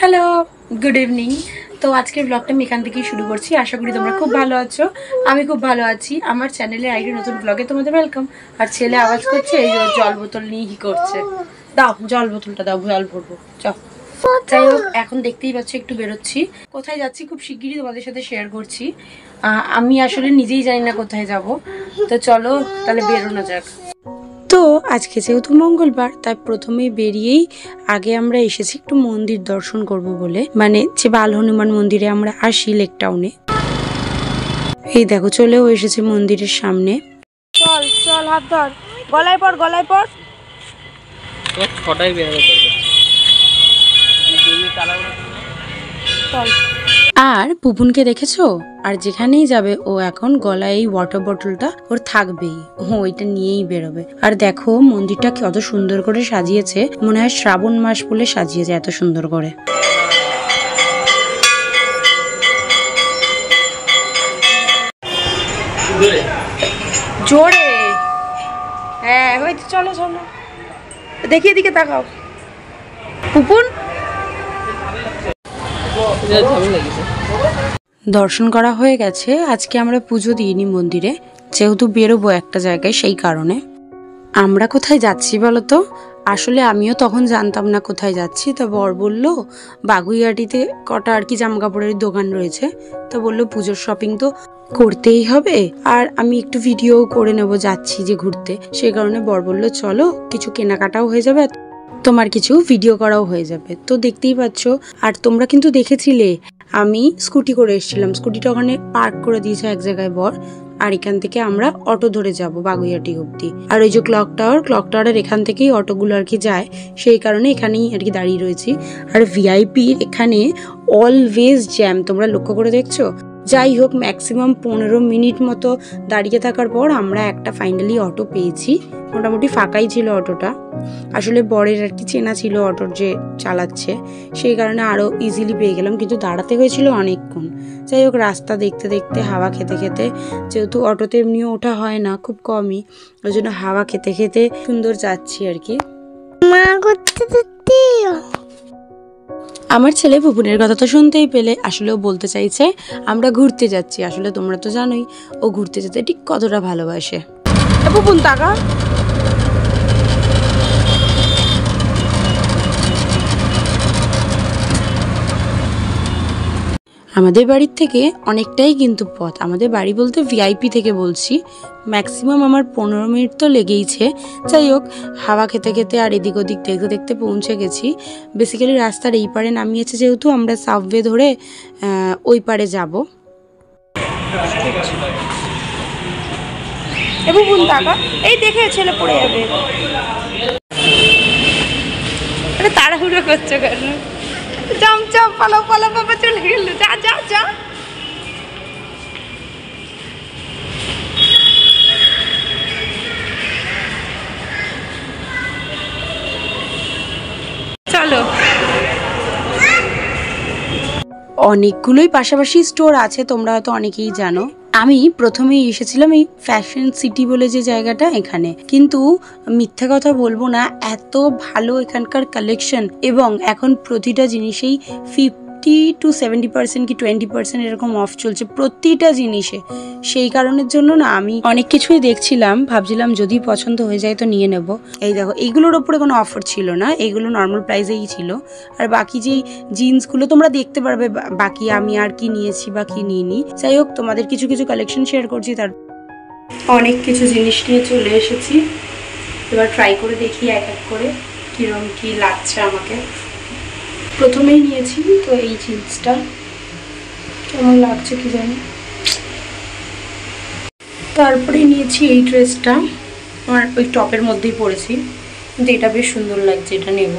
Hello, good evening. তো আজকের ব্লগটা আমি এখান থেকেই শুরু করছি। আশা করি তোমরা খুব ভালো আছো, আমি খুব ভালো আছি। আমার চ্যানেলের আইডি নতুন ব্লগে তোমাদের ওয়েলকাম। আর ছেলে আওয়াজ করছে, এই জল বোতল নিয়ে কি করছে। দাও জল বোতলটা দাও, জল ভরবো। চল, যাই হোক, এখন দেখতেই পাচ্ছ একটু বেরোচ্ছি। কোথায় যাচ্ছি খুব শিগগিরই তোমাদের সাথে শেয়ার করছি। আমি আসলে নিজেই জানি না কোথায় যাব। তো চলো তাহলে বেরোনো যাক। তো আজকে যেহেতু মঙ্গলবার, তাই প্রথমেই বেরিয়েই আগে আমরা এসেছি একটু মন্দির দর্শন করব বলে, মানে যে বাল হনুমান মন্দিরে আমরা আসি লেক টাউনে। এই দেখো চলেও এসেছে মন্দিরের সামনে। চল চল, হাত ধর, গলায় পড়, গলায় পড়। চল। আর পুপুনকে দেখেছো? আর যেখানেই যাবে ও এখন গলায় এই ওয়াটার বটলটা ওর থাকবেই, ও ওইটা নিয়েই বেরোবে। আর দেখো মন্দিরটা কত সুন্দর করে সাজিয়েছে, মনে হয় শ্রাবণ মাস বলে সাজিয়েছে এত সুন্দর করে। জোরে, হ্যাঁ হয়েছে, চলো চলো, দেখি এদিকে তাকাও। পুপুন দর্শন করা হয়ে গেছে। আজকে আমরা পুজো দিইনি মন্দিরে, যেহেতু বেরোবো একটা জায়গায়, সেই কারণে। আমরা কোথায় যাচ্ছি বলতো? আসলে আমিও তখন জানতাম না কোথায় যাচ্ছি। তো বর বললো বাগুইয়াটিতে কটা আর কি জামা কাপড়ের দোকান রয়েছে, তো বললো পুজোর শপিং তো করতেই হবে, আর আমি একটু ভিডিও করে নেব যাচ্ছি যে ঘুরতে। সেই কারণে বর বললো চলো, কিছু কেনাকাটাও হয়ে যাবে, তোমার কিছু ভিডিও করাও হয়ে যাবে। তো দেখতেই পাচ্ছ। আর তোমরা কিন্তু দেখেছিলে আমি স্কুটি করে এসেছিলাম, স্কুটিটা ওখানে পার্ক করে দিয়েছে এক জায়গায় বর। আর এখান থেকে আমরা অটো ধরে যাব বাগুইয়াটি অব্দি। আর ওই যে ক্লক টাওয়ারের এখান থেকেই অটোগুলো আর কি যায়, সেই কারণে এখানেই আর কি দাঁড়িয়ে রয়েছি। আর ভিআইপির এখানে অলওয়েজ জ্যাম, তোমরা লক্ষ্য করে দেখছো। যাই হোক, ম্যাক্সিমাম 15 মিনিট মতো দাঁড়িয়ে থাকার পর আমরা একটা ফাইনালি অটো পেয়েছি। মোটামুটি ফাঁকাই ছিল অটোটা। আসলে বরের আর কি চেনা ছিল অটোর যে চালাচ্ছে, সেই কারণে আরো ইজিলি পেয়ে গেলাম, কিন্তু দাঁড়াতে হয়েছিল অনেকক্ষণ। যাই হোক, রাস্তা দেখতে দেখতে, হাওয়া খেতে খেতে, যেহেতু অটোতে এমনিও ওঠা হয় না, খুব কমই, ওই জন্য হাওয়া খেতে খেতে সুন্দর যাচ্ছি আর কি। আমার ছেলে পুপুনের কথা তো শুনতেই পেলে, আসলে ও বলতে চাইছে আমরা ঘুরতে যাচ্ছি। আসলে তোমরা তো জানোই ও ঘুরতে যেতে ঠিক কতটা ভালোবাসে। পুপুন তাকা। আমাদের বাড়ির থেকে অনেকটাই কিন্তু পথ, আমাদের বাড়ি বলতে ভিআইপি থেকে বলছি, ম্যাক্সিমাম আমার 15 মিনিট তো লেগেইছে। যাই হোক, হাওয়া খেতে খেতে আর এদিক ওদিক দেখতে দেখতে পৌঁছে গেছি। বেসিক্যালি রাস্তার এই পারে নামিয়েছে, যেহেতু আমরা সাবওয়ে ধরে ওই পারে যাব। এই দেখে ছেলে পড়ে যাবে, তাড়াহুড়ো করছো কেন? চাম চাম, পালাও পালাও, বাবা চলে গেল, যা যা যা। চলো। অনেকগুলোই পাশাপাশি স্টোর আছে, তোমরা হয়তো অনেকেই জানো। আমি প্রথমেই এসেছিলাম এই ফ্যাশন সিটি বলে যে জায়গাটা, এখানে কিন্তু মিথ্যা কথা বলবো না, এত ভালো এখানকার কালেকশন, এবং এখন প্রতিটা জিনিসেই 50 to 70% কি 20% এরকম অফ চলছে প্রতিটা জিনিসে। সেই কারণের জন্য না আমি অনেক কিছুই দেখছিলাম, ভাবছিলাম যদি পছন্দ হয়ে যায় তো নিয়ে নেব। এই দেখো, এইগুলোর ওপরে কোনো অফার ছিল না, এইগুলো নর্মাল প্রাইসেই ছিল। আর বাকি যে জিন্সগুলো তোমরা দেখতে পারবে বাকি আমি আর কি নিয়েছি বা কি নিইনি। যাই হোক, তোমাদের কিছু কিছু কালেকশন শেয়ার করছি। তার অনেক কিছু জিনিস নিয়ে চলে এসেছি, এবার ট্রাই করে দেখি এক এক করে কিরকম কি লাগছে আমাকে। প্রথমেই নিয়েছি তো এই জিন্সটা, কেমন লাগছে কি জানি। তারপরে নিয়েছি এই ড্রেসটা, আমার ওই টপের মধ্যেই পরেছি, কিন্তু এটা বেশ সুন্দর লাগছে, এটা নেব।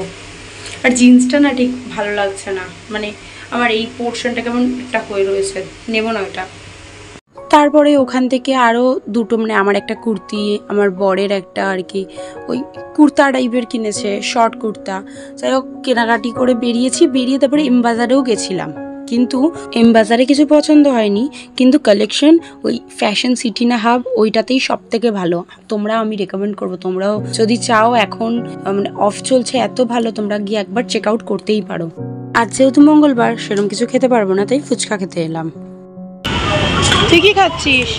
আর জিন্সটা না ঠিক ভালো লাগছে না, মানে আমার এই পোর্শনটা কেমন একটা হয়ে রয়েছে, নেব না ওটা। তারপরে ওখান থেকে আরও দুটো, মানে আমার একটা কুর্তি, আমার বরের একটা আর কি ওই কুর্তা টাইপের কিনেছে, শর্ট কুর্তা। যাই হোক, কেনাকাটি করে বেরিয়ে তারপরে এম বাজারেও গেছিলাম, কিন্তু এম বাজারে কিছু পছন্দ হয়নি, কিন্তু কালেকশন ওই ফ্যাশন সিটি না হাব, ওইটাতেই সব থেকে ভালো। তোমরা, আমি রেকমেন্ড করবো, তোমরাও যদি চাও, এখন মানে অফ চলছে এত ভালো, তোমরা গিয়ে একবার চেক আউট করতেই পারো। আজ যেহেতু মঙ্গলবার সেরকম কিছু খেতে পারবো না, তাই ফুচকা খেতে এলাম। তুই কি খাচ্ছিস?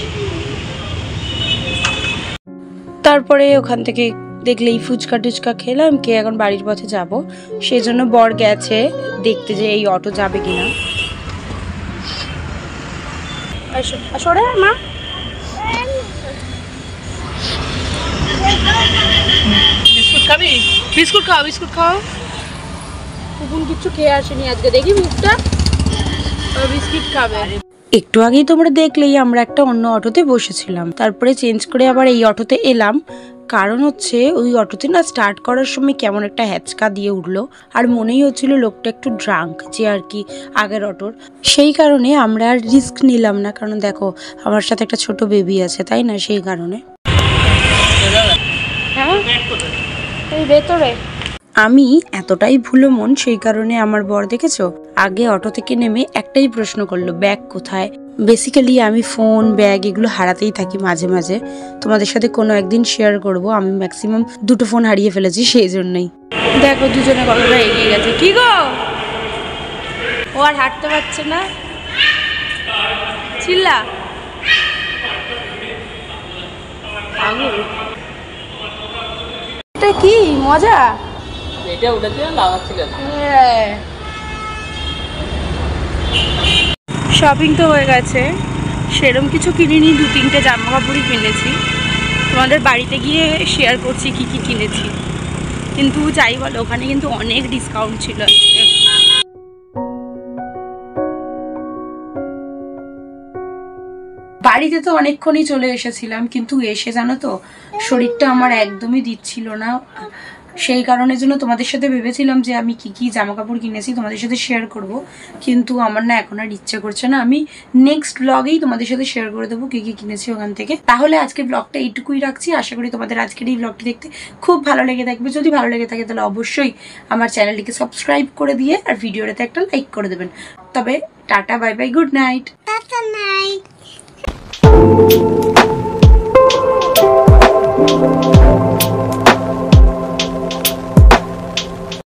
তারপরে ওখান থেকে দেখলেই ফুচকা টুচকা খেলাম, কে এখন বাড়ির পথে যাব, সেই জন্য বর গেছে দেখতে যে এই অটো যাবে কিনা। সরে মা, বিস্কুট খাবি? বিস্কুট খাও, বিস্কুট খাও। কুকুন কিচ্ছু খেয়ে আসেনি আজকে, দেখি মুখটা, বিস্কিট খাবে। একটু আগেই তোমরা দেখলেই আমরা একটা অন্য অটোতে বসেছিলাম, তারপরে চেঞ্জ করে আবার এই অটোতে এলাম। কারণ হচ্ছে ওই অটোতে না স্টার্ট করার সময় কেমন একটা হ্যাচকা দিয়ে উঠলো, আর মনেই হচ্ছিল লোকটা একটু ড্রাঙ্ক যে আর কি আগের অটোর। সেই কারণে আমরা আর রিস্ক নিলাম না, কারণ দেখো আমার সাথে একটা ছোট বেবি আছে, তাই না, সেই কারণে। হ্যাঁ এই ভেতরে আমি এতটাই ভুলো মন, সেই কারণে আমার বর দেখেছো আগে অটো থেকে নেমে একটাই প্রশ্ন করলো, ব্যাগ কোথায়। বেসিক্যালি আমি ফোন ব্যাগ এগুলো হারাতেই থাকি মাঝে মাঝে, তোমাদের সাথে কোনো একদিন শেয়ার করব। আমি ম্যাক্সিমাম 2টো ফোন হারিয়ে ফেলেছি, সেই জন্যই। দেখো দুজনে কতটা এগিয়ে গেছে। কি গো, ও আর হাঁটতে পারছে না, চিল্লা। এটা কি মজা, এটা উঠেছিল লাগাচ্ছিল। শপিং তো হয়ে গেছে, সেরকম কিছু কিনিনি, 2-3টে জামা কাপড়ই কিনেছি। তোমাদের বাড়িতে গিয়ে শেয়ার করছি কি কি কিনেছি, কিন্তু যাই বলো ওখানে কিন্তু অনেক ডিসকাউন্ট ছিল আজকে। বাড়িতে তো অনেকক্ষণই চলে এসেছিলাম, কিন্তু এসে জানো তো শরীরটা আমার একদমই দিচ্ছিল না, সেই কারণের জন্য তোমাদের সাথে ভেবেছিলাম যে আমি কি কি জামা কাপড় কিনেছি তোমাদের সাথে শেয়ার করব, কিন্তু আমার না এখন আর ইচ্ছে করছে না। আমি নেক্সট ব্লগেই তোমাদের সাথে শেয়ার করে দেবো কি কি কিনেছি ওখান থেকে। তাহলে আজকে ব্লগটা এইটুকুই রাখছি, আশা করি তোমাদের আজকের এই ব্লগটি দেখতে খুব ভালো লেগে থাকবে। যদি ভালো লেগে থাকে তাহলে অবশ্যই আমার চ্যানেলটিকে সাবস্ক্রাইব করে দিয়ে আর ভিডিওটাতে একটা লাইক করে দেবেন। তবে tata, bye bye, good night.